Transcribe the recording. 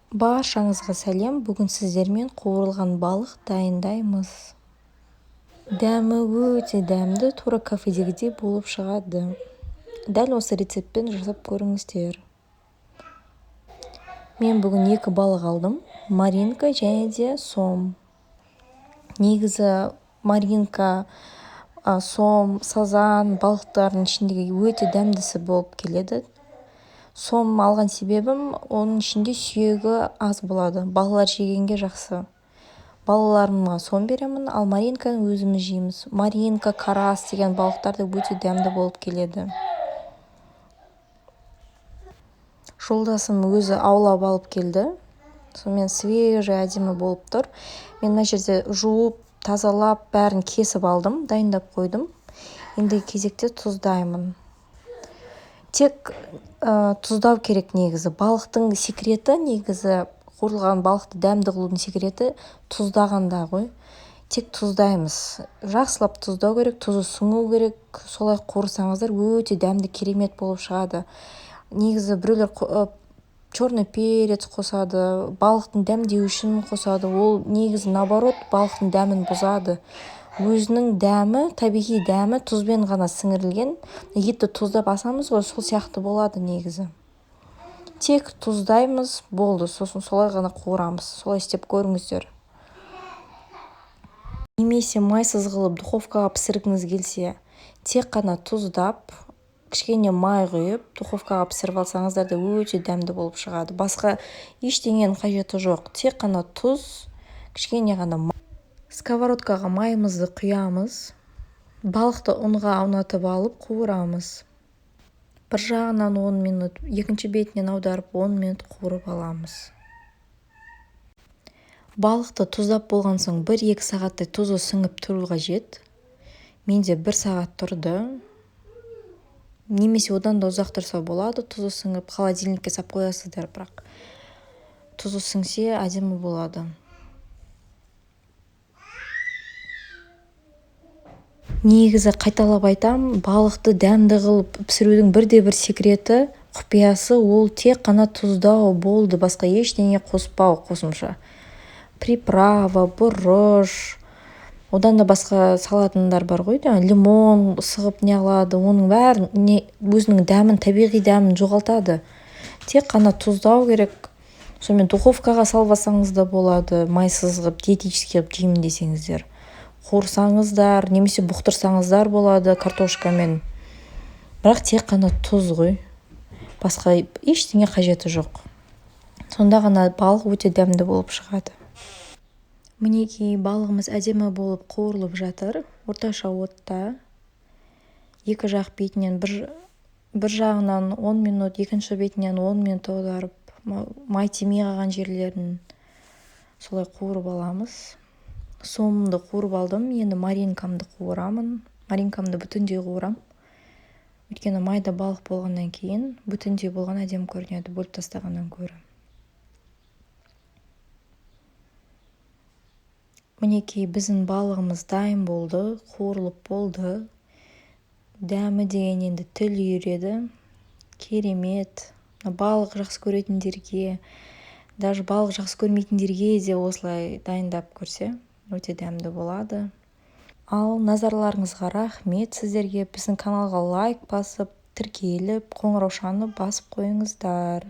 Баршаңызға сәлем. Бүгін сіздермен қуырылған балық дайындаймыз. Дәмі өте дәмді, тура кафедегідей болып шығады. Дәл осы рецептпен жасап көріңіздер. Мен бүгін 2 балық алдым. Маринка және де сом. Негізі маринка, сом, сазан балықтардың ішіндегі өте дәмдісі болып келеді. Сом алған себебім, оның ішінде сүйегі аз болады. Балалар жегенге жақсы. Балаларыма сом беремін, ал маринканы өзіміз жейміз. Маринка, карас деген балықтар да өте дәмді болып келеді. Жолдасым өзі аулап алып келді. Сонымен свежий әдемі болып тұр. Мен мына жерде жуып, тазалап, бәрін кесіп алдым, дайындап қойдым. Енді кезекте тұздаймын. Тек тұздау керек негізі. Балықтың секреті негізі, қуырылған балықты дәмді қылудың секреті тұздағанда ғой. Тек тұздаймыз. Жақсылап тұздау керек, тұзы сіңу керек. Солай қуырсаңыздар өте дәмді керемет болып шығады. Негізі біреулер черный перец қосады, балықтың дәмдеу үшін қосады. Ол негізі наоборот балықтың дәмін бұзады. Өзінің дәмі, табиғи дәмі тұзбен ғана сіңірілген. Етті тұздап асамыз ғой, сол сияқты болады негізі. Тек тұздаймыз, болды, сосын солай ғана қуырамыз. Солай істеп көріңіздер. Немесе майсыз қылып духовкаға пісіргіңіз келсе, тек қана тұздап, кішкене май құйып, духовкаға пісіріп алсаңыздар да өте дәмді болып шығады. Басқа ештеңенің қажеті жоқ. Тек қана тұз, кішкене ғана май. Сковородкаға майымызды құямыз. Балықты ұнға аунатып алып қуырамыз. Бір жағынан 10 минут, екінші бетінен аударып 10 минут қуырып аламыз. Балықты тұздап болған соң 1-2 сағаттай тұзы сіңіп тұру қажет. Менде 1 сағат тұрды. Немесе одан да ұзақ тұрса болады, тұзы сіңіп, холодильникке сап қоясыздар, бірақ тұзы сіңсе әдемі болады. Негізі қайталап айтам, балықты дәмді қылып пісірудің бірде-бір секреті, құпиясы ол тек қана тұздау болды, басқа ештеңе қоспау қосымша. Приправа, бұрыш, одан да басқа салатындар бар ғой, лимон сығып не алады, оның бәрін өзінің дәмін, табиғи дәмін жоғалтады. Тек қана тұздау керек. Сонымен духовкаға салбасаңыз да болады, майсыз қылып, диетический қылып жеймін десеңіздер. Қуырсаңыздар, немесе бұқтырсаңыздар болады картошкамен. Бірақ тек қана тұз ғой. Басқа ештеңе қажеті жоқ. Сонда ғана балық өте дәмді болып шығады. Мінекей балығымыз әдемі болып қуырылып жатыр. Орташа отта. Екі жақ бетінен бір жағынан 10 минут, екінші бетінен 10 минут аударып, май тимей қалған жерлерін солай қуырып аламыз. Сомымды қуырып алдым, енді маринкамды қуырамын. Маринкамды бүтіндей қуырам. Өйткені майда балық болғаннан кейін бүтіндей болған әдемі көрінеді, бөліп тастағаннан гөрі. Мінекей біздің балығымыз дайын болды, қуырылып болды. Дәмі деген енді тіл үйіреді. Керемет. Балық жақсы көретіндерге, даже балық жақсы көрмейтіндерге де осылай дайындап көрсе, өте дәмді болады. Ал назарларыңызға рахмет. Сіздерге біздің каналға лайк басып, тіркеліп, қоңыраушаны басып қойыңыздар.